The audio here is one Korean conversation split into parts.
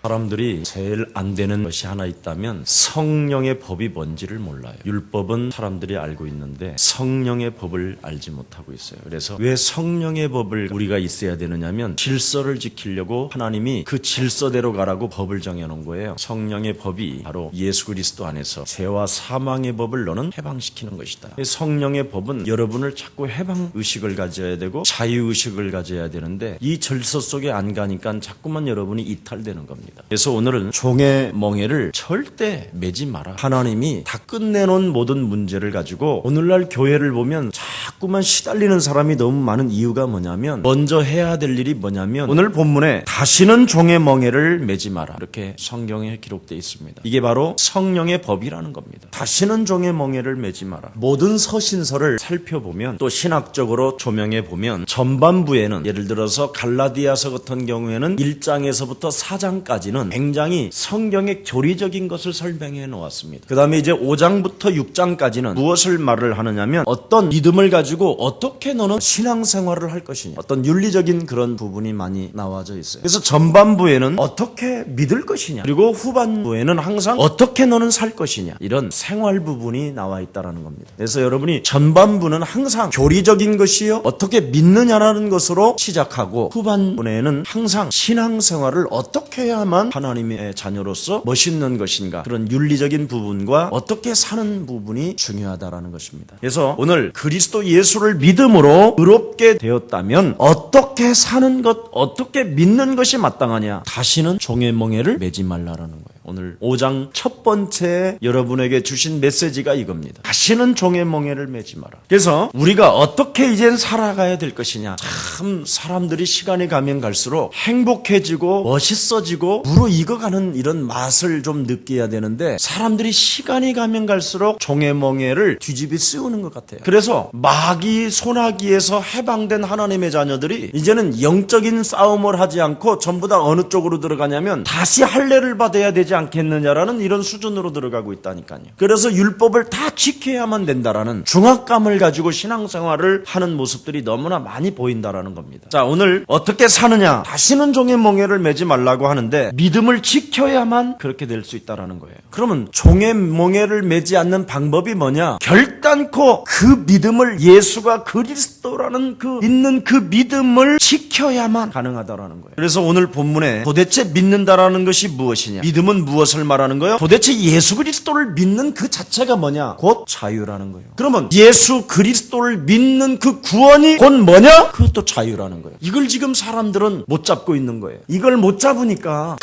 사람들이 제일 안 되는 것이 하나 있다면 성령의 법이 뭔지를 몰라요. 율법은 사람들이 알고 있는데 성령의 법을 알지 못하고 있어요. 그래서 왜 성령의 법을 우리가 있어야 되느냐면 질서를 지키려고 하나님이 그 질서대로 가라고 법을 정해놓은 거예요. 성령의 법이 바로 예수 그리스도 안에서 죄와 사망의 법을 너는 해방시키는 것이다. 성령의 법은 여러분을 자꾸 해방의식을 가져야 되고 자유의식을 가져야 되는데 이 질서 속에 안 가니까 자꾸만 여러분이 이탈되는 겁니다. 그래서 오늘은 종의 멍에를 절대 매지 마라. 하나님이 다 끝내놓은 모든 문제를 가지고 오늘날 교회를 보면 자꾸만 시달리는 사람이 너무 많은 이유가 뭐냐면 먼저 해야 될 일이 뭐냐면 오늘 본문에 다시는 종의 멍에를 매지 마라. 이렇게 성경에 기록되어 있습니다. 이게 바로 성령의 법이라는 겁니다. 다시는 종의 멍에를 매지 마라. 모든 서신서를 살펴보면 또 신학적으로 조명해 보면 전반부에는 예를 들어서 갈라디아서 같은 경우에는 1장에서부터 4장까지는 굉장히 성경의 교리적인 것을 설명해 놓았습니다. 그 다음에 이제 5장부터 6장까지는 무엇을 말을 하느냐면 어떤 믿음을 가지고 어떻게 너는 신앙생활을 할 것이냐, 어떤 윤리적인 그런 부분이 많이 나와져 있어요. 그래서 전반부에는 어떻게 믿을 것이냐, 그리고 후반부에는 항상 어떻게 너는 살 것이냐, 이런 생활 부분이 나와 있다는 겁니다. 그래서 여러분이 전반부는 항상 교리적인 것이요 어떻게 믿느냐라는 것으로 시작하고 후반부에는 항상 신앙생활을 어떻게 해야만 하나님의 자녀로서 멋있는 것인가, 그런 윤리적인 부분과 어떻게 사는 부분이 중요하다라는 것입니다. 그래서 오늘 그리스도 예수를 믿음으로 의롭게 되었다면 어떻게 사는 것, 어떻게 믿는 것이 마땅하냐, 다시는 종의 멍에를 매지 말라라는 거예요. 오늘 5장 첫 번째 여러분에게 주신 메시지가 이겁니다. 다시는 종의 멍에를 매지 마라. 그래서 우리가 어떻게 이젠 살아가야 될 것이냐, 참 사람들이 시간이 가면 갈수록 행복해지고 멋있어지고 무르익어가는 이런 맛을 좀 느껴야 되는데 사람들이 시간이 가면 갈수록 종의 멍에를 뒤집이 씌우는 것 같아요. 그래서 마귀 소나기에서 해방된 하나님의 자녀들이 이제는 영적인 싸움을 하지 않고 전부 다 어느 쪽으로 들어가냐면 다시 할례를 받아야 되지 않겠느냐라는 이런 수준으로 들어가고 있다니까요. 그래서 율법을 다 지켜야만 된다라는 중압감을 가지고 신앙생활을 하는 모습들이 너무나 많이 보인다라는 겁니다. 자, 오늘 어떻게 사느냐, 다시는 종의 멍에를 매지 말라고 하는데 믿음을 지켜야만 그렇게 될 수 있다라는 거예요. 그러면 종의 멍에를 매지 않는 방법이 뭐냐? 결단코 그 믿음을, 예수가 그리스도라는 있는 그 믿음을 지켜야만 가능하다라는 거예요. 그래서 오늘 본문에 도대체 믿는다라는 것이 무엇이냐? 믿음은 무엇을 말하는 거예요? 도대체 예수 그리스도를 믿는 그 자체가 뭐냐? 곧 자유라는 거예요. 그러면 예수 그리스도를 믿는 그 구원이 곧 뭐냐? 그것도 자유라는 거예요. 이걸 지금 사람들은 못 잡고 있는 거예요. 이걸 못 잡으니까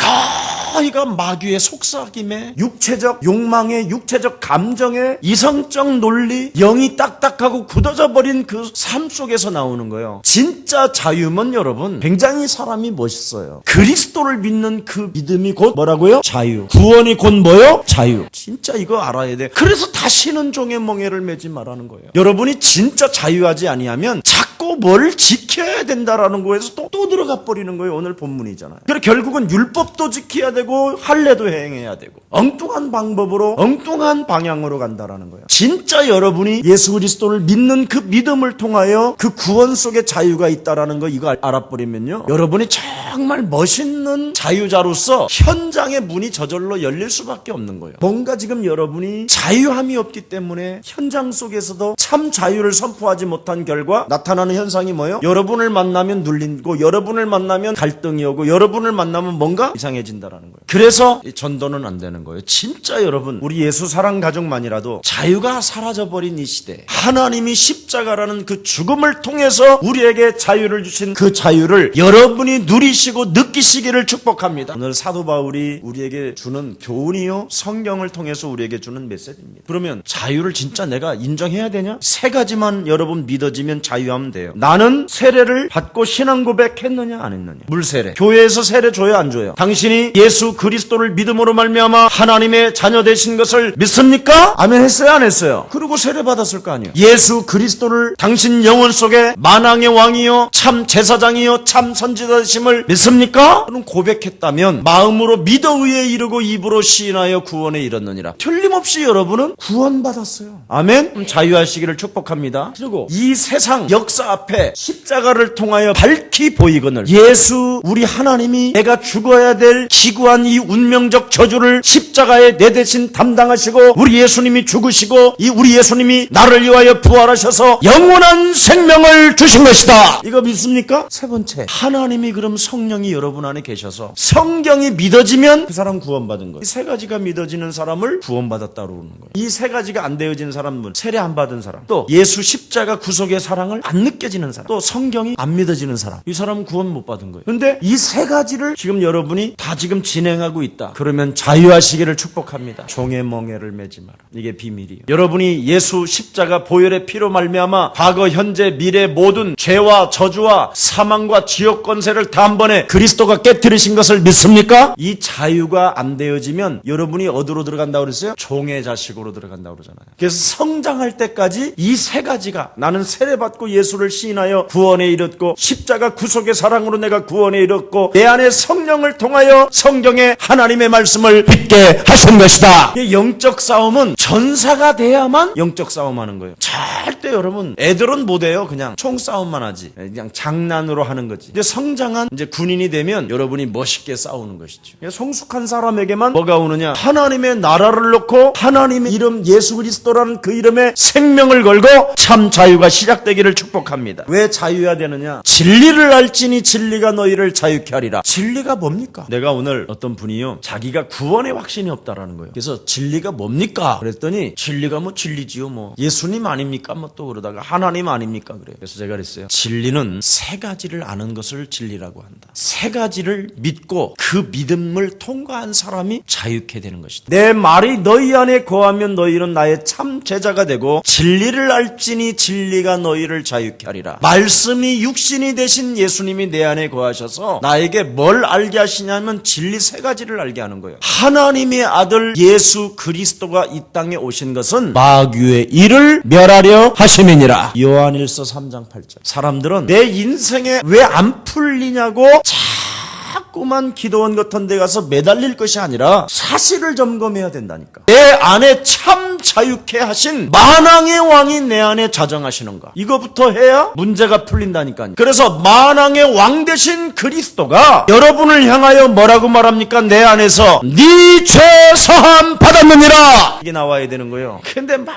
거의가 마귀의 속삭임에, 육체적 욕망에, 육체적 감정에, 이성적 논리, 영이 딱딱하고 굳어져 버린 그 삶 속에서 나오는 거예요. 진짜 자유면 여러분 굉장히 사람이 멋있어요. 그리스도를 믿는 그 믿음이 곧 뭐라고요? 자유. 구원이 곧 뭐요? 자유. 진짜 이거 알아야 돼. 그래서 다시는 종의 멍에를 매지 말라는 거예요. 여러분이 진짜 자유하지 아니하면 자꾸 뭘 지켜야 된다라는 거에서 또 들어가 버리는 거예요. 오늘 본문이잖아요. 그래서 결국은 율법도 지켜야 되고 할례도 행해야 되고 엉뚱한 방법으로 엉뚱한 방향으로 간다라는 거예요. 진짜 여러분이 예수 그리스도를 믿는 그 믿음을 통하여 그 구원 속에 자유가 있다라는 거 이거 알아버리면요, 여러분이 정말 멋있는 자유자로서 현장의 문이 저절로 열릴 수밖에 없는 거예요. 뭔가 지금 여러분이 자유함이 없기 때문에 현장 속에서도 참 자유를 선포하지 못한 결과 나타나는 현상이 뭐예요? 여러분을 만나면 눌리고, 여러분을 만나면 갈등이 오고, 여러분을 만나면 뭔가 이상해진다라는 거예요. 그래서 전도는 안 되는 거예요. 진짜 여러분, 우리 예수 사랑 가족만이라도 자유가 사라져버린 이 시대, 하나님이 십자가라는 그 죽음을 통해서 우리에게 자유를 주신 그 자유를 여러분이 누리시고 느끼시기를 축복합니다. 오늘 사도 바울이 우리에게 주는 교훈이요, 성경을 통해서 우리에게 주는 메시지입니다. 그러면 자유를 진짜 내가 인정해야 되냐? 세 가지만 여러분 믿어지면 자유하면 돼요. 나는 세례를 받고 신앙 고백했느냐 안 했느냐? 물세례. 교회에서 세례 줘요 안 줘요? 당신이 예수 그리스도를 믿음으로 말미암아 하나님의 자녀 되신 것을 믿습니까? 아멘 했어요 안 했어요? 그리고 세례 받았을 거 아니에요. 예수 그리스도를 당신 영혼 속에 만왕의 왕이요 참 제사장이요 참 선지자 되심을 믿습니까? 그럼 고백했다면 마음으로 믿어 의에 이르고 입으로 시인하여 구원에 이르느니라. 틀림없이 여러분은 구원받았어요. 아멘. 자유하시기를 축복합니다. 그리고 이 세상 역사 앞에 십자가를 통하여 밝히 보이거늘 예수 우리 하나님이 내가 죽어야 될 기구한 이 운명적 저주를 십자가에 내 대신 담당하시고 우리 예수님이 죽으시고 이 우리 예수님이 나를 위하여 부활하셔서 영원한 생명을 주신 것이다. 이거 믿습니까? 세 번째, 하나님이 그럼 성령이 여러분 안에 계셔서 성경이 믿어지면 그 사람 구원받은 거예요. 이 세 가지가 믿어지는 사람을 구원받았다고 그러는 거예요. 이 세 가지가 안 되어진 사람은 세례 안 받은 사람, 또 예수 십자가 구속의 사랑을 안 느껴지는 사람, 또 성경이 안 믿어지는 사람, 이 사람은 구원 못 받은 거예요. 그런데 이 세 가지를 지금 여러분이 다 지금 진행하고 있다. 그러면 자유하시기를 축복합니다. 종의 멍에를 매지 마라. 이게 비밀이에요. 여러분이 예수 십자가 보혈의 피로 말미암아 과거, 현재, 미래 모든 죄와 저주와 사망과 지옥 권세를 다 한 번에 그리스도가 깨뜨리신 것을 믿습니까? 이 자유가 안 되어지면 여러분이 어디로 들어간다고 그랬어요? 종의 자식으로 들어간다고 그러잖아요. 그래서 성장할 때까지 이 세 가지가 나는 세례받고 예수를 시인하여 구원에 이르렀고 십자가 구속의 사랑으로 내가 구원에 이르렀고 내 안에 성령을 통하여 성경의 하나님의 말씀을 믿게 하신 것이다. 이 영적 싸움은 전사가 돼야만 영적 싸움하는 거예요. 절대 여러분 애들은 못해요. 그냥 총싸움만 하지. 그냥 장난으로 하는 거지. 이제 성장한 이제 군인이 되면 여러분이 멋있게 싸우는 것이죠. 성숙한 사람에게만 뭐가 오느냐? 하나님의 나라를 놓고 하나님의 이름 예수 그리스도라는 그 이름에 생명을 걸고 참 자유가 시작되기를 축복합니다. 왜 자유해야 되느냐? 진리를 알지니 진리가 너희를 자유케 하리라. 진리가 뭡니까? 내가 오늘 어떤 분이요, 자기가 구원의 확신이 없다라는 거예요. 그래서 진리가 뭡니까? 그랬더니 진리가 뭐 진리지요, 뭐 예수님 아닙니까? 뭐 또 그러다가 하나님 아닙니까? 그래요. 그래서 제가 그랬어요. 진리는 세 가지를 아는 것을 진리라고 한다. 세 가지를 믿고 그 믿음을 통과한 사람이 자유케 되는 것이다. 내 말이 너희 안에 거하면 너희는 나의 참 제자가 되고 진리를 알지니 진리가 너희를 자유케 하리라. 말씀이 육신이 되신 예수님이 내 안에 거하셔서 나에게 뭘 알게 하시냐면 진리 세 가지를 알게 하는 거예요. 하나님의 아들 예수 그리스도가 이 땅에 오신 것은 마귀의 일을 멸하려 하심이니라. 요한일서 3장 8절. 사람들은 내 인생에 왜 안 풀리냐고 자꾸만 기도원 같은 데 가서 매달릴 것이 아니라 사실을 점검해야 된다니까. 내 안에 참 자유케 하신 만왕의 왕이 내 안에 자정하시는가, 이거부터 해야 문제가 풀린다니까요. 그래서 만왕의 왕 되신 그리스도가 여러분을 향하여 뭐라고 말합니까? 내 안에서 네 죄 사함 받았느니라, 이게 나와야 되는 거예요. 근데 막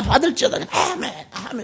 받을지어다 아멘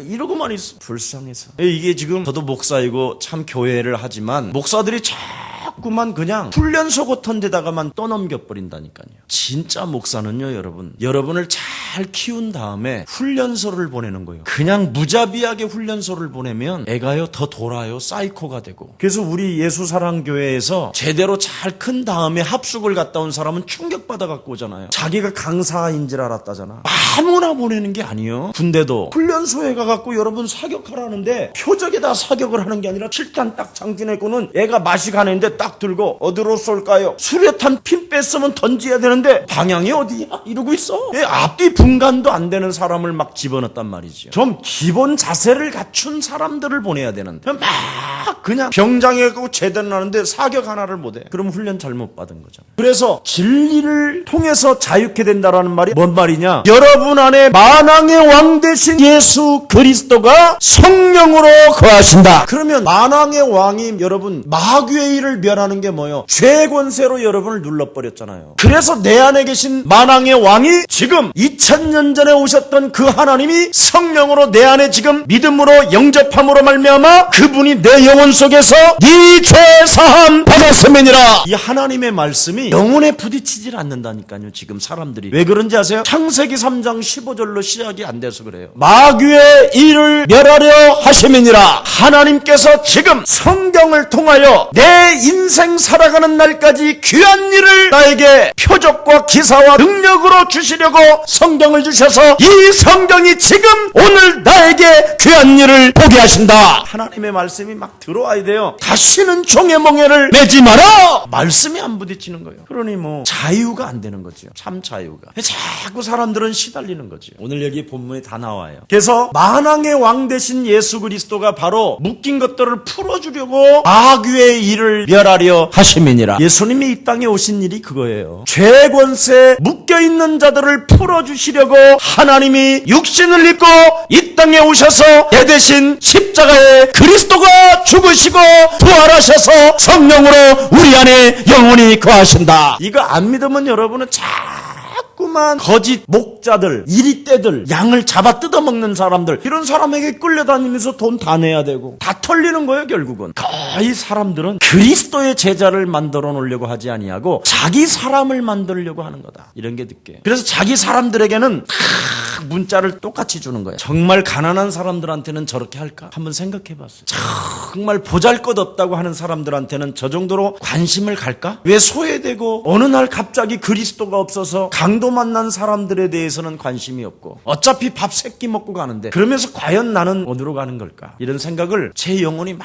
이러고만 있어. 불쌍해서. 이게 지금 저도 목사이고 참 교회를 하지만 목사들이 자꾸만 그냥 훈련소 같은 데다가만 떠넘겨버린다니까요. 진짜 목사는요, 여러분을 잘 키운 다음에 훈련소를 보내는 거예요. 그냥 무자비하게 훈련소를 보내면 애가요 더 돌아요. 사이코가 되고. 그래서 우리 예수사랑교회에서 제대로 잘 큰 다음에 합숙을 갔다 온 사람은 충격받아 갖고 오잖아요. 자기가 강사인 줄 알았다잖아. 아무나 보내는 게 아니에요. 군대도 훈련소에 가갖고 여러분 사격하라는데 표적에다 사격을 하는 게 아니라 7탄 딱 장진했고는 애가 맛이 가는데 딱 들고 어디로 쏠까요? 수류탄 핀 뺐으면 던져야 되는데 방향이 어디야? 이러고 있어. 앞뒤 분간도 안 되는 사람을 막 집어넣었단 말이죠. 좀 기본 자세를 갖춘 사람들을 보내야 되는데 막 그냥 병장에 가고 제대로 하는데 사격 하나를 못해. 그럼 훈련 잘못 받은 거죠. 그래서 진리를 통해서 자유케 된다라는 말이 뭔 말이냐? 여러분 안에 만왕의 왕 되신 예수 그리스도가 성령으로 거하신다. 그러면 만왕의 왕이 여러분 마귀의 일을 멸하는 게 뭐예요? 죄 권세로 여러분을 눌러버렸잖아요. 그래서 내 안에 계신 만왕의 왕이 지금 2000년 전에 오셨던 그 하나님이 성령으로 내 안에 지금 믿음으로 영접함으로 말미암아 그분이 내 영혼 속에서 네 죄 사함 받았음이니라. 이 하나님의 말씀이 영혼에 부딪히질 않는다니까요. 지금 사람들이 왜 그런지 아세요? 창세기 3장 15절로 시작이 안 돼서 그래요. 마귀의 일을 멸하려 하심이니라. 하나님께서 지금 성경을 통하여 내 인생 살아가는 날까지 귀한 일을 나에게 표적과 기사와 능력으로 주시려고 성경을 주셔서 이 성경이 지금 오늘 나에게 귀한 일을 보게 하신다. 하나님의 말씀이 막 들어와야 돼요. 다시는 종의 멍에를 매지 마라! 말씀이 안 부딪히는 거예요. 그러니 뭐 자유가 안 되는 거죠. 참 자유가. 자꾸 사람들은 시달리는 거죠. 오늘 여기 본문에 다 나와요. 그래서 만왕의 왕 대신 예수 그리스도가 바로 묶인 것들을 풀어주려고 마귀의 일을 멸하려 하심이니라. 예수님이 이 땅에 오신 일이 그거예요. 죄 권세 묶여있는 자들을 풀어주시려고 하나님이 육신을 입고 이 땅에 오셔서 내 대신 십자가에 그리스도가 죽으시고 부활하셔서 성령으로 우리 안에 영원히 거하신다. 이거 안 믿으면 여러분은 자꾸만 거짓 목자들, 이리떼들, 양을 잡아 뜯어먹는 사람들, 이런 사람에게 끌려다니면서 돈 다 내야 되고 다 털리는 거예요. 결국은 거의 사람들은 그리스도의 제자를 만들어 놓으려고 하지 아니하고 자기 사람을 만들려고 하는 거다. 이런 게 느껴요. 그래서 자기 사람들에게는 문자를 똑같이 주는 거예요. 정말 가난한 사람들한테는 저렇게 할까? 한번 생각해 봤어요. 정말 보잘것없다고 하는 사람들한테는 저 정도로 관심을 갈까? 왜 소외되고 어느 날 갑자기 그리스도가 없어서 강도 만난 사람들에 대해서는 관심이 없고 어차피 밥 3끼 먹고 가는데 그러면서 과연 나는 어디로 가는 걸까? 이런 생각을 제 영혼이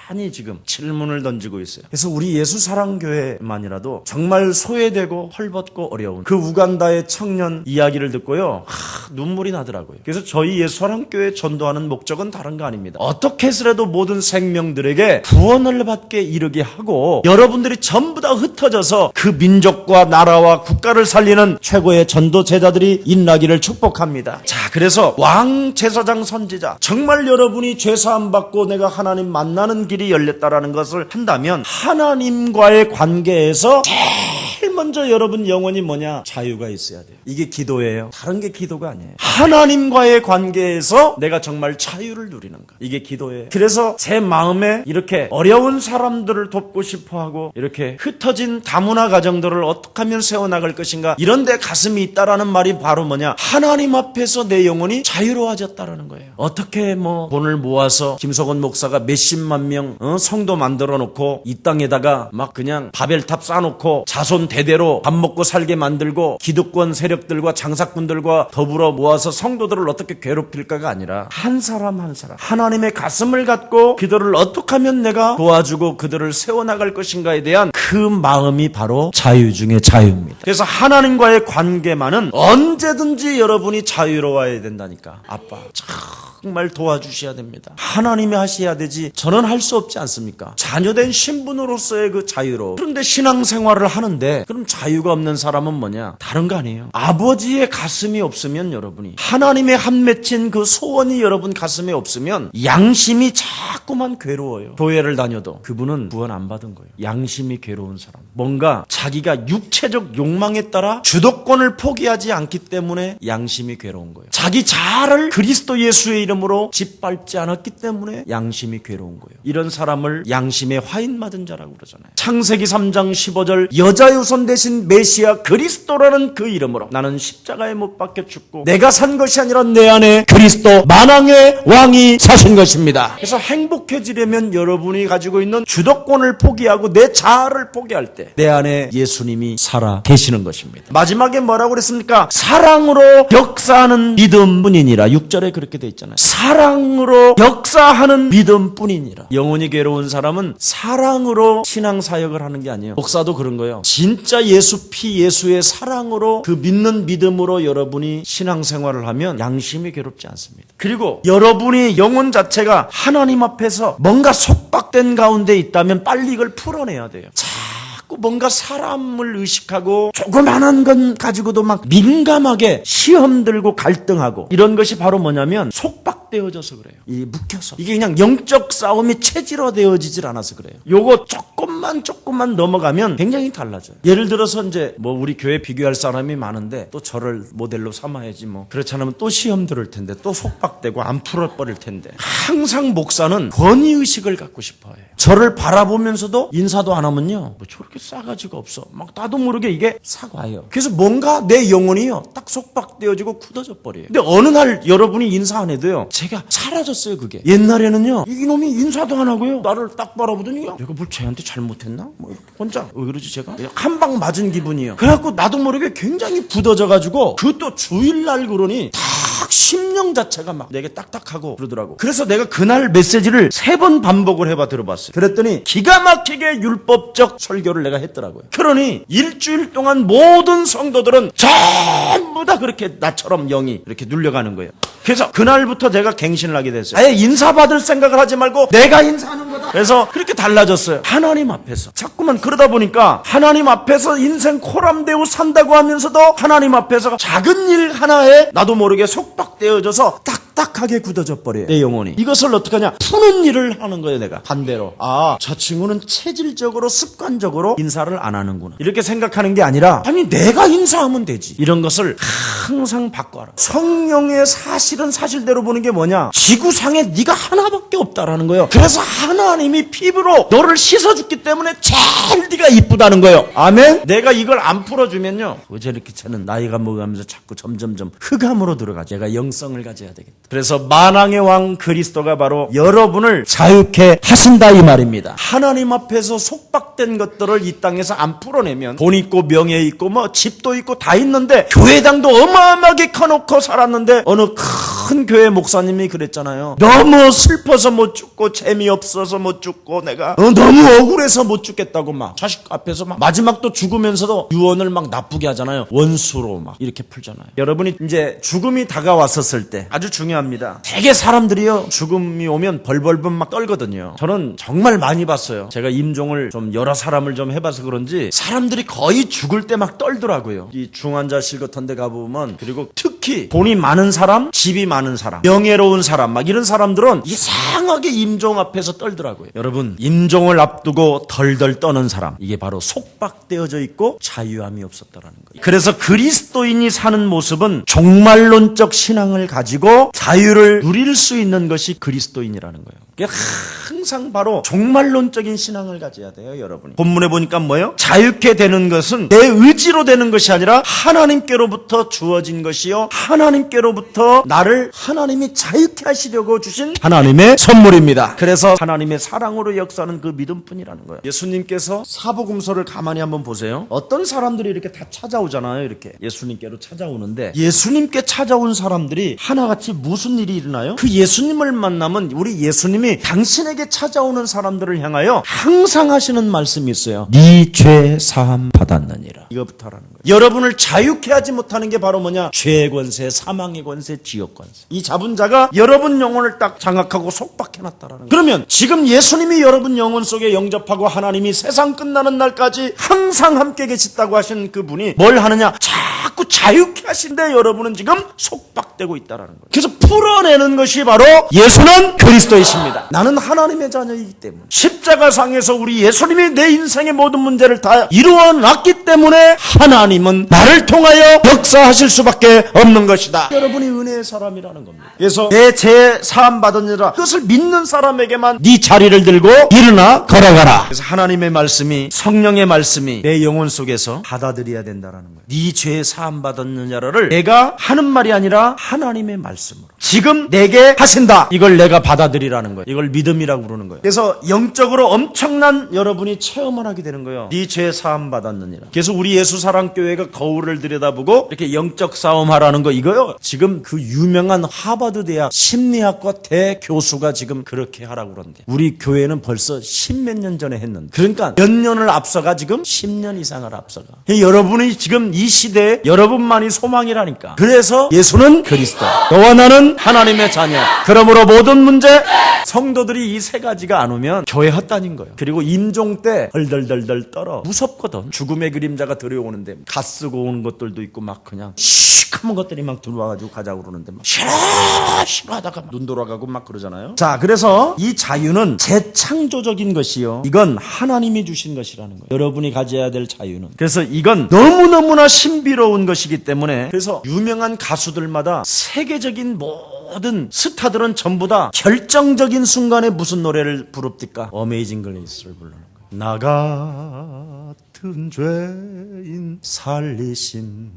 많이 지금 질문을 던지고 있어요. 그래서 우리 예수사랑교회만이라도 정말 소외되고 헐벗고 어려운 그 우간다의 청년 이야기를 듣고요, 눈물이 나더라고요. 그래서 저희 예수사랑교회 전도하는 목적은 다른 거 아닙니다. 어떻게 해서라도 모든 생명들에게 구원을 받게 이르게 하고 여러분들이 전부 다 흩어져서 그 민족과 나라와 국가를 살리는 최고의 전도 제자들이 일나기를 축복합니다. 자, 그래서 왕 제사장 선지자, 정말 여러분이 죄사함 받고 내가 하나님 만나는 길이 열렸다라는 것을 한다면 하나님과의 관계에서 제일 먼저 여러분 영혼이 뭐냐? 자유가 있어야 돼요. 이게 기도예요. 다른 게 기도가 아니에요. 하나님과의 관계에서 내가 정말 자유를 누리는 거, 이게 기도예요. 그래서 제 마음에 이렇게 어려운 사람들을 돕고 싶어하고 이렇게 흩어진 다문화 가정들을 어떻게 하면 세워나갈 것인가, 이런 데 가슴이 있다라는 말이 바로 뭐냐? 하나님 앞에서 내 영혼이 자유로워졌다라는 거예요. 어떻게 뭐 돈을 모아서 김석원 목사가 몇십만 명 성도 만들어 놓고 이 땅에다가 막 그냥 바벨탑 쌓아놓고 자손 대대로 밥 먹고 살게 만들고 기득권 세력들과 장사꾼들과 더불어 모아서 성도들을 어떻게 괴롭힐까가 아니라 한 사람 한 사람 하나님의 가슴을 갖고 그들을 어떻게 하면 내가 도와주고 그들을 세워나갈 것인가에 대한 그 마음이 바로 자유 중에 자유입니다. 그래서 하나님과의 관계만은 언제든지 여러분이 자유로워야 된다니까. 아빠 정말 도와주셔야 됩니다. 하나님이 하셔야 되지 저는 할 수 없지 않습니까? 자녀된 신분으로서의 그 자유로. 그런데 신앙생활을 하는데 그럼 자유가 없는 사람은 뭐냐? 다른 거 아니에요. 아버지의 가슴이 없으면, 여러분이 하나님의 한 맺힌 그 소원이 여러분 가슴에 없으면 양심이 자꾸만 괴로워요. 교회를 다녀도 그분은 구원 안 받은 거예요. 양심이 괴로운 사람, 뭔가 자기가 육체적 욕망에 따라 주도권을 포기하지 않기 때문에 양심이 괴로운 거예요. 자기 자아를 그리스도 예수의 이름으로 짓밟지 않았기 때문에 양심이 괴로운 거예요. 이런 사람을 양심의 화인 맞은 자라고 그러잖아요. 창세기 3장 15절 여자 유선 대신 메시아 그리스도라는 그 이름으로 나는 십자가에 못 박혀 죽고 내가 산 것이 아니라 내 안에 그리스도 만왕의 왕이 사신 것입니다. 그래서 행복해지려면 여러분이 가지고 있는 주도권을 포기하고 내 자아를 포기할 때 내 안에 예수님이 살아 계시는 것입니다. 마지막에 뭐라고 그랬습니까? 사랑으로 역사하는 믿음뿐이니라. 6절에 그렇게 돼 있잖아요. 사랑으로 역사하는 믿음뿐이니라. 영혼이 괴로운 사람은 사랑으로 신앙사역을 하는 게 아니에요. 목사도 그런 거예요. 진짜 예수 피 예수의 사랑으로 그 믿는 믿음으로 여러분이 신앙생활을 하면 양심이 괴롭지 않습니다. 그리고 여러분이 영혼 자체가 하나님 앞에서 뭔가 속박된 가운데 있다면 빨리 이걸 풀어내야 돼요. 자꾸 뭔가 사람을 의식하고 조그만한 건 가지고도 막 민감하게 시험 들고 갈등하고, 이런 것이 바로 뭐냐면 속박되어져서 그래요. 이 묵혀서. 이게 그냥 영적 싸움이 체질화되어지질 않아서 그래요. 요거 조금만 넘어가면 굉장히 달라져요. 예를 들어서 이제 뭐 우리 교회 비교할 사람이 많은데 또 저를 모델로 삼아야지 뭐. 그렇지 않으면 또 시험 들을 텐데 또 속박되고 안 풀어버릴 텐데. 항상 목사는 권위의식을 갖고 싶어해요. 저를 바라보면서도 인사도 안 하면요, 뭐 저렇게 싸가지가 없어, 막 나도 모르게 이게 사과해요. 그래서 뭔가 내 영혼이요 딱 속박되어지고 굳어져 버려요. 근데 어느 날 여러분이 인사 안 해도요, 제가 사라졌어요. 그게 옛날에는요 이놈이 인사도 안 하고요 나를 딱 바라보더니 내가 뭘 쟤한테 잘못했나? 뭐 이렇게 혼자 왜 그러지 제가? 한 방 맞은 기분이에요. 그래갖고 나도 모르게 굉장히 굳어져가지고, 그 또 주일날 그러니 탁 심령 자체가 막 내게 딱딱하고 그러더라고. 그래서 내가 그날 메시지를 3번 반복을 해봐 들어봤어요. 그랬더니 기가 막히게 율법적 설교를 내가 했더라고요. 그러니 일주일 동안 모든 성도들은 전부 다 그렇게 나처럼 영이 이렇게 눌려가는 거예요. 그래서 그날부터 제가 갱신을 하게 됐어요. 아예 인사받을 생각을 하지 말고 내가 인사하는 거다. 그래서 그렇게 달라졌어요. 하나님 앞에서. 자꾸만 그러다 보니까 하나님 앞에서 인생 코람대고 산다고 하면서도 하나님 앞에서 작은 일 하나에 나도 모르게 속박되어져서 딱딱하게 굳어져 버려요. 내 영혼이. 이것을 어떻게 하냐? 푸는 일을 하는 거예요. 내가 반대로. 저 친구는 체질적으로 습관적으로 인사를 안 하는구나. 이렇게 생각하는 게 아니라 아니 내가 인사하면 되지. 이런 것을 항상 바꿔라. 성령의 사실은 사실대로 보는 게 뭐냐? 지구상에 네가 하나밖에 없다라는 거예요. 그래서 하나님이 피부로 너를 씻어줬기 때문에 제일 네가 이쁘다는 거예요. 아멘? 내가 이걸 안 풀어주면요. 왜 저렇게 저는 나이가 먹으면서 자꾸 점점점 흑암으로 들어가죠. 제가 영성을 가져야 되겠다. 그래서 만왕의 왕 그리스도가 바로 여러분을 자유케 하신다 이 말입니다. 하나님 앞에서 속박된 것들을 이 땅에서 안 풀어내면 돈 있고 명예 있고 뭐 집도 있고 다 있는데 교회당도 어마어마하게 커놓고 살았는데 어느 큰 교회 목사님이 그랬잖아요. 너무 슬퍼서 못 죽고 재미없어서 못 죽고 내가 너무 억울해서 못 죽겠다고 막 자식 앞에서 막 마지막 또 죽으면서도 유언을 막 나쁘게 하잖아요. 원수로 막 이렇게 풀잖아요. 여러분이 이제 죽음이 다가왔었을 때 아주 중요합니다. 되게 사람들이요 죽음이 오면 벌벌벌 막 떨거든요. 저는 정말 많이 봤어요. 제가 임종을 좀 여러 사람을 좀 해봐서 그런지 사람들이 거의 죽을 때 막 떨더라고요. 이 중환자실 같은 데 가보면 그리고 특히 돈이 많은 사람, 집이 많은 사람, 명예로운 사람 막 이런 사람들은 이상하게 임종 앞에서 떨더라고요. 여러분 임종을 앞두고 덜덜 떠는 사람 이게 바로 속박되어져 있고 자유함이 없었다라는 거예요. 그래서 그리스도인이 사는 모습은 종말론적 신앙을 가지고 자유를 누릴 수 있는 것이 그리스도인이라는 거예요. 항상 바로 종말론적인 신앙을 가져야 돼요, 여러분. 본문에 보니까 뭐예요? 자유케 되는 것은 내 의지로 되는 것이 아니라 하나님께로부터 주어진 것이요 하나님께로부터 나를 하나님이 자유케 하시려고 주신 하나님의 선물입니다. 그래서 하나님의 사랑으로 역사하는 그 믿음뿐이라는 거예요. 예수님께서 사복음서를 가만히 한번 보세요. 어떤 사람들이 이렇게 다 찾아오잖아요. 이렇게 예수님께로 찾아오는데 예수님께 찾아온 사람들이 하나같이 무슨 일이 일어나요? 그 예수님을 만나면 우리 예수님이 당신에게 찾아오는 사람들을 향하여 항상 하시는 말씀이 있어요. 네 죄 사함 받았느니라. 이거부터 하라는 거예요. 여러분을 자유케 하지 못하는 게 바로 뭐냐? 죄의 권세, 사망의 권세, 지옥 권세. 이 잡은 자가 여러분 영혼을 딱 장악하고 속박해놨다라는 거예요. 그러면 지금 예수님이 여러분 영혼 속에 영접하고 하나님이 세상 끝나는 날까지 항상 함께 계시다고 하신 그분이 뭘 하느냐? 자꾸 자유케 하신데 여러분은 지금 속박되고 있다라는 거예요. 그래서 풀어내는 것이 바로 예수는 그리스도이십니다. 나는 하나님의 자녀이기 때문에 십자가상에서 우리 예수님이 내 인생의 모든 문제를 다 이루어 놨기 때문에 하나님은 나를 통하여 역사하실 수밖에 없는 것이다. 여러분이 은혜의 사람이라는 겁니다. 그래서 내 죄 사함 받으니라 그것을 믿는 사람에게만 네 자리를 들고 일어나 걸어가라. 그래서 하나님의 말씀이 성령의 말씀이 내 영혼 속에서 받아들여야 된다는 거예요. 네 죄 사함 받았느냐를 내가 하는 말이 아니라 하나님의 말씀으로 지금 내게 하신다. 이걸 내가 받아들이라는 거예요. 이걸 믿음이라고 부르는 거예요. 그래서 영적으로 엄청난 여러분이 체험을 하게 되는 거예요. 네 죄 사함 받았느니라. 그래서 우리 예수사랑교회가 거울을 들여다보고 이렇게 영적 싸움 하라는 거 이거요. 지금 그 유명한 하버드 대학 심리학과 대교수가 지금 그렇게 하라고 그러는데 우리 교회는 벌써 10몇 년 전에 했는데 그러니까 몇 년을 앞서가 지금 10년 이상을 앞서가. 여러분이 지금 이 시대에 여러분만이 소망이라니까. 그래서 예수는 그리스도, 너와 나는 하나님의 자녀. 그러므로 모든 문제 성도들이 이 세 가지가 안 오면 교회 헛다닌 거예요. 그리고 임종 때 덜덜덜덜 떨어. 무섭거든. 죽음의 그림자가 들어오는데 갓 쓰고 오는 것들도 있고 막 그냥 시커먼 것들이 막 들어와가지고 가자고 그러는데 막 싫어하다가 눈 돌아가고 막 그러잖아요. 자, 그래서 이 자유는 재창조적인 것이요. 이건 하나님이 주신 것이라는 거예요. 여러분이 가져야 될 자유는. 그래서 이건 너무너무나 신비로운 것이기 때문에 그래서 유명한 가수들마다 세계적인 모든 스타들은 전부 다 결정적인 순간에 무슨 노래를 부릅니까? 어메이징 그레이스를 부르는 거예요. 나 같은 죄인 살리신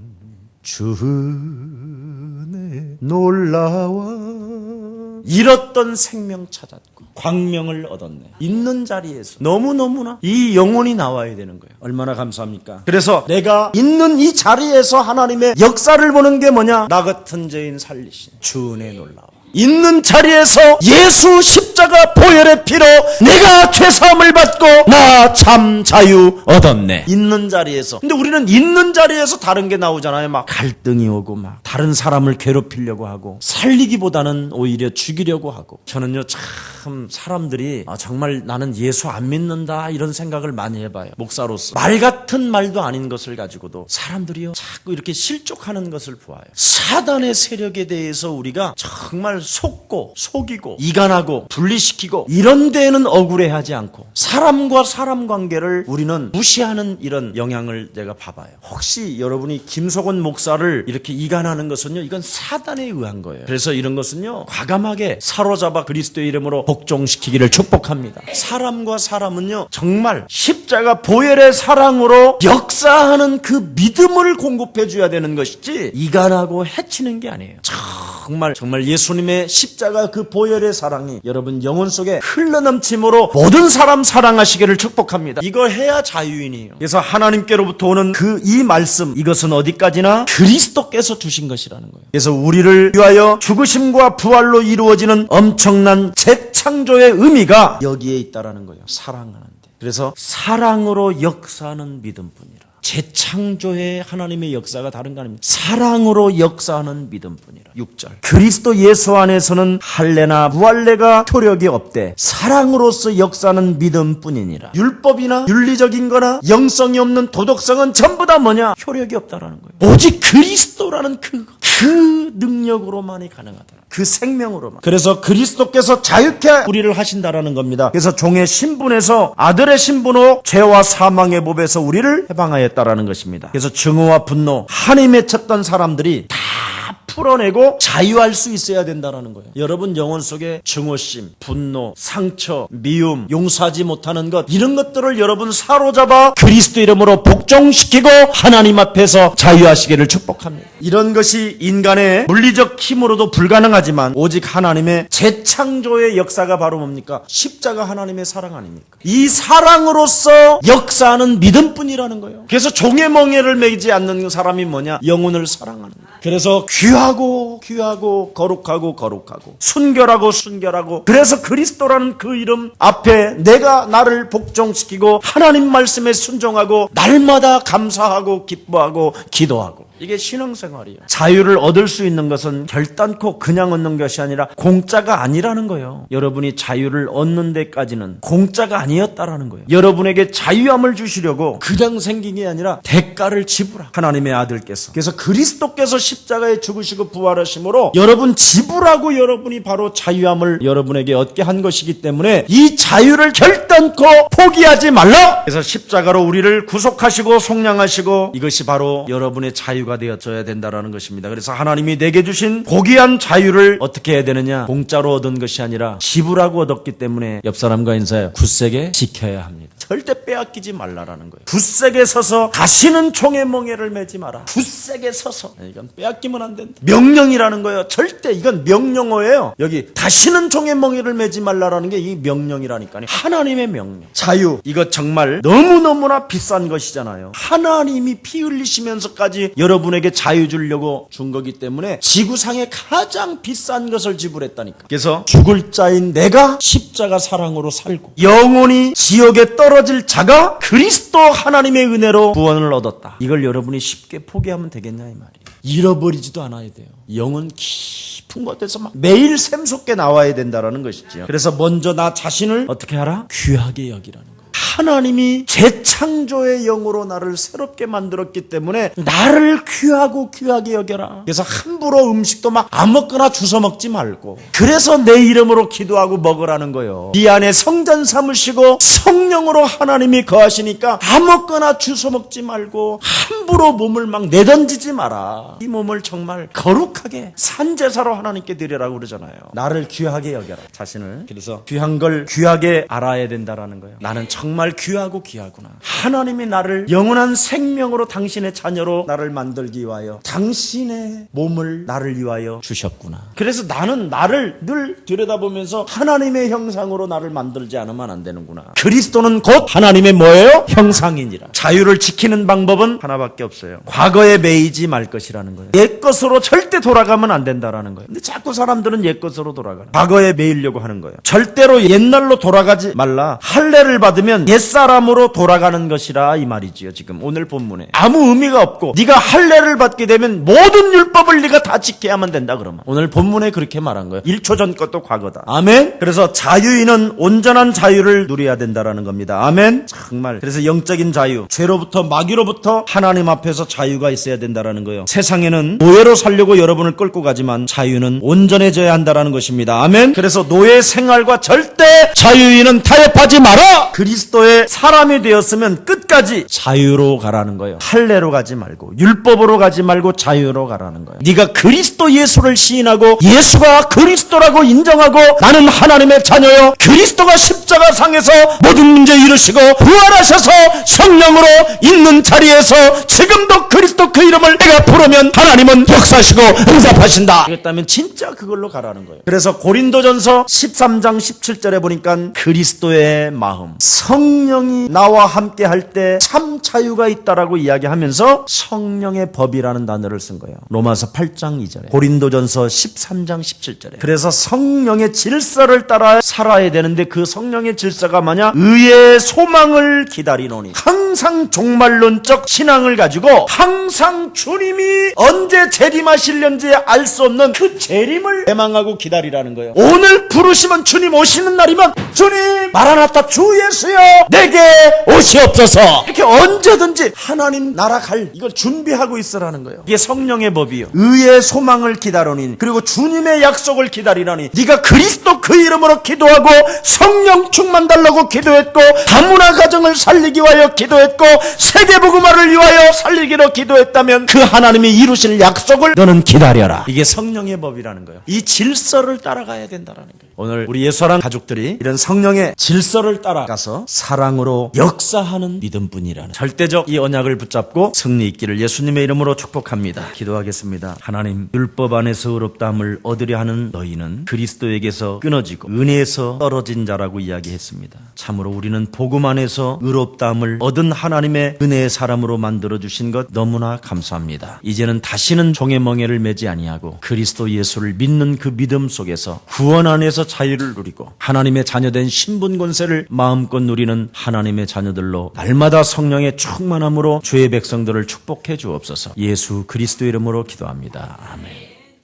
주 은혜 놀라워 잃었던 생명 찾았고 광명을 얻었네. 있는 자리에서 너무너무나 이 영혼이 나와야 되는 거예요. 얼마나 감사합니까? 그래서 내가 있는 이 자리에서 하나님의 역사를 보는 게 뭐냐? 나 같은 죄인 살리신 주 은혜 놀라워. 있는 자리에서 예수 십자가 보혈의 피로 내가 죄사함을 받고 나 참 자유 얻었네. 있는 자리에서. 근데 우리는 있는 자리에서 다른 게 나오잖아요. 막 갈등이 오고 막 다른 사람을 괴롭히려고 하고 살리기보다는 오히려 죽이려고 하고. 저는요 참 사람들이 정말 나는 예수 안 믿는다 이런 생각을 많이 해봐요. 목사로서 말 같은 말도 아닌 것을 가지고도 사람들이요 자꾸 이렇게 실족하는 것을 보아요. 사단의 세력에 대해서 우리가 정말 속고 속이고 이간하고 분리시키고 이런 데에는 억울해하지 않고 사람과 사람 관계를 우리는 무시하는 이런 영향을 내가 봐봐요. 혹시 여러분이 김석원 목사를 이렇게 이간하는 것은요 이건 사단에 의한 거예요. 그래서 이런 것은요 과감하게 사로잡아 그리스도의 이름으로 복종시키기를 축복합니다. 사람과 사람은요 정말 십자가 보혈의 사랑으로 역사하는 그 믿음을 공급해 줘야 되는 것이지 이간하고 해치는 게 아니에요. 정말 예수님의 십자가 그 보혈의 사랑이 여러분 영혼 속에 흘러넘침으로 모든 사람 사랑하시기를 축복합니다. 이걸 해야 자유인이에요. 그래서 하나님께로부터 오는 이 말씀 이것은 어디까지나 그리스도께서 주신 것이라는 거예요. 그래서 우리를 위하여 죽으심과 부활로 이루어지는 엄청난 재창조의 의미가 여기에 있다라는 거예요. 사랑하는데. 그래서 사랑으로 역사하는 믿음뿐이라. 재창조의 하나님의 역사가 다른 거 아닙니까? 사랑으로 역사하는 믿음뿐이라. 6절 그리스도 예수 안에서는 할례나 무할례가 효력이 없되 사랑으로서 역사하는 믿음뿐이니라. 율법이나 윤리적인 거나 영성이 없는 도덕성은 전부 다 뭐냐? 효력이 없다라는 거예요. 오직 그리스도라는 그 능력으로만이 가능하다. 그 생명으로만. 그래서 그리스도께서 자유케 우리를 하신다라는 겁니다. 그래서 종의 신분에서 아들의 신분으로 죄와 사망의 법에서 우리를 해방하였다라는 것입니다. 그래서 증오와 분노, 한이 맺혔던 사람들이 다 풀어내고 자유할 수 있어야 된다는 거예요. 여러분 영혼 속에 증오심, 분노, 상처, 미움, 용서하지 못하는 것 이런 것들을 여러분 사로잡아 그리스도 이름으로 복종시키고 하나님 앞에서 자유하시기를 축복합니다. 이런 것이 인간의 물리적 힘으로도 불가능하지만 오직 하나님의 재창조의 역사가 바로 뭡니까? 십자가 하나님의 사랑 아닙니까? 이 사랑으로서 역사하는 믿음뿐이라는 거예요. 그래서 종의 멍에를 매지 않는 사람이 뭐냐? 영혼을 사랑하는 거예요. 그래서 귀하고 거룩하고 순결하고 그래서 그리스도라는 그 이름 앞에 내가 나를 복종시키고 하나님 말씀에 순종하고 날마다 감사하고 기뻐하고 기도하고 이게 신앙생활이에요. 자유를 얻을 수 있는 것은 결단코 그냥 얻는 것이 아니라 공짜가 아니라는 거예요. 여러분이 자유를 얻는 데까지는 공짜가 아니었다라는 거예요. 여러분에게 자유함을 주시려고 그냥 생긴 게 아니라 대가를 지불하고 하나님의 아들께서 그래서 그리스도께서 십자가에 죽으시고 부활하심으로 여러분 지불하고 여러분이 바로 자유함을 여러분에게 얻게 한 것이기 때문에 이 자유를 결단코 포기하지 말라. 그래서 십자가로 우리를 구속하시고 속량하시고 이것이 바로 여러분의 자유가 되어져야 된다라는 것입니다. 그래서 하나님이 내게 주신 고귀한 자유를 어떻게 해야 되느냐? 공짜로 얻은 것이 아니라 지불하고 얻었기 때문에 옆 사람과 인사해요. 굳세게 지켜야 합니다. 절대 빼앗기지 말라라는 거예요. 굳세게 서서 다시는 종의 멍에를 매지 마라. 굳세게 서서 이건 빼앗기면 안 된다. 명령이라는 거예요. 절대 이건 명령어예요. 여기 다시는 종의 멍에를 매지 말라라는 게 이 명령이라니까요. 하나님의 명령. 자유 이거 정말 너무너무나 비싼 것이잖아요. 하나님이 피 흘리시면서까지 여러분에게 자유 주려고 준 거기 때문에 지구상에 가장 비싼 것을 지불했다니까. 그래서 죽을 자인 내가 십자가 사랑으로 살고 영원히 지옥에 떨어질 자가 그리스도 하나님의 은혜로 구원을 얻었다. 이걸 여러분이 쉽게 포기하면 되겠냐 이 말이에요. 잃어버리지도 않아야 돼요. 영은 깊은 곳에서 막 매일 샘솟게 나와야 된다라는 것이죠. 그래서 먼저 나 자신을 어떻게 하라? 귀하게 여기라는 거예요. 하나님이 재창조의 영으로 나를 새롭게 만들었기 때문에 나를 귀하게 여겨라. 그래서 함부로 음식도 막 아무거나 주워 먹지 말고 그래서 내 이름으로 기도하고 먹으라는 거예요. 이 안에 성전 삼으시고 성령으로 하나님이 거하시니까 아무거나 주워 먹지 말고 함부로 몸을 막 내던지지 마라. 이 몸을 정말 거룩하게 산제사로 하나님께 드리라고 그러잖아요. 나를 귀하게 여겨라. 자신을. 그래서 귀한 걸 귀하게 알아야 된다라는 거예요. 나는 정말 정말 귀하고 귀하구나. 하나님이 나를 영원한 생명으로 당신의 자녀로 나를 만들기 위하여 당신의 몸을 나를 위하여 주셨구나. 그래서 나는 나를 늘 들여다보면서 하나님의 형상으로 나를 만들지 않으면 안 되는구나. 그리스도는 곧 하나님의 뭐예요? 형상이니라. 자유를 지키는 방법은 하나밖에 없어요. 과거에 매이지 말 것이라는 거예요. 옛 것으로 절대 돌아가면 안 된다라는 거예요. 근데 자꾸 사람들은 옛 것으로 돌아가는, 과거에 매이려고 하는 거예요. 절대로 옛날로 돌아가지 말라. 할례를 받으면 옛사람으로 돌아가는 것이라 이 말이지요. 지금 오늘 본문에 아무 의미가 없고, 네가 할례를 받게 되면 모든 율법을 네가 다 지켜야만 된다 그러면, 오늘 본문에 그렇게 말한 거예요. 1초 전 것도 과거다. 아멘. 그래서 자유인은 온전한 자유를 누려야 된다라는 겁니다. 아멘. 정말 그래서 영적인 자유, 죄로부터 마귀로부터 하나님 앞에서 자유가 있어야 된다라는 거예요. 세상에는 노예로 살려고 여러분을 끌고 가지만 자유는 온전해져야 한다라는 것입니다. 아멘. 그래서 노예 생활과 절대 자유인은 타협하지 마라. 그리스도의 사람이 되었으면 끝까지 자유로 가라는 거예요. 할례로 가지 말고, 율법으로 가지 말고 자유로 가라는 거예요. 네가 그리스도 예수를 시인하고 예수가 그리스도라고 인정하고 나는 하나님의 자녀요, 그리스도가 십자가상에서 모든 문제 이루시고 부활하셔서 성령으로 있는 자리에서 지금도 그리스도 그 이름을 내가 부르면 하나님은 역사하시고 응답하신다. 그랬다면 진짜 그걸로 가라는 거예요. 그래서 고린도전서 13장 17절에 보니까 그리스도의 마음, 성령이 나와 함께 할 때 참 자유가 있다라고 이야기하면서 성령의 법이라는 단어를 쓴 거예요. 로마서 8장 2절에, 고린도전서 13장 17절에. 그래서 성령의 질서를 따라 살아야 되는데, 그 성령의 질서가 뭐냐? 의의 소망을 기다리노니. 항상 종말론적 신앙을 가지고 항상 주님이 언제 재림하실는지 알 수 없는 그 재림을 대망하고 기다리라는 거예요. 오늘 부르시면, 주님 오시는 날이면 주님 마라나타 주 예수여 내게 오시옵소서, 이렇게 언제든지 하나님 나라 갈 이걸 준비하고 있으라는 거예요. 이게 성령의 법이요. 의의 소망을 기다리니, 그리고 주님의 약속을 기다리라니. 네가 그리스도 그 이름으로 기도하고 성령 충만 달라고 기도했고, 다문화 가정을 살리기 위하여 기도했고, 세계복음화를 위하여 살리기로 기도했다면 그 하나님이 이루실 약속을 너는 기다려라. 이게 성령의 법이라는 거예요. 이 질서를 따라가야 된다라는 거예요. 오늘 우리 예수사랑 가족들이 이런 성령의 질서를 따라가서 사랑으로 역사하는 믿음뿐이라는 절대적 이 언약을 붙잡고 승리 있기를 예수님의 이름으로 축복합니다. 기도하겠습니다. 하나님, 율법 안에서 의롭다함을 얻으려 하는 너희는 그리스도에게서 끊어지고 은혜에서 떨어진 자라고 이야기했습니다. 참으로 우리는 복음 안에서 의롭다함을 얻은 하나님의 은혜의 사람으로 만들어주신 것 너무나 감사합니다. 이제는 다시는 종의 멍에를 매지 아니하고 그리스도 예수를 믿는 그 믿음 속에서 구원 안에서 자유를 누리고 하나님의 자녀된 신분 권세를 마음껏 누리는 하나님의 자녀들로 날마다 성령의 충만함으로 주의 백성들을 축복해 주옵소서. 예수 그리스도 이름으로 기도합니다. 아멘.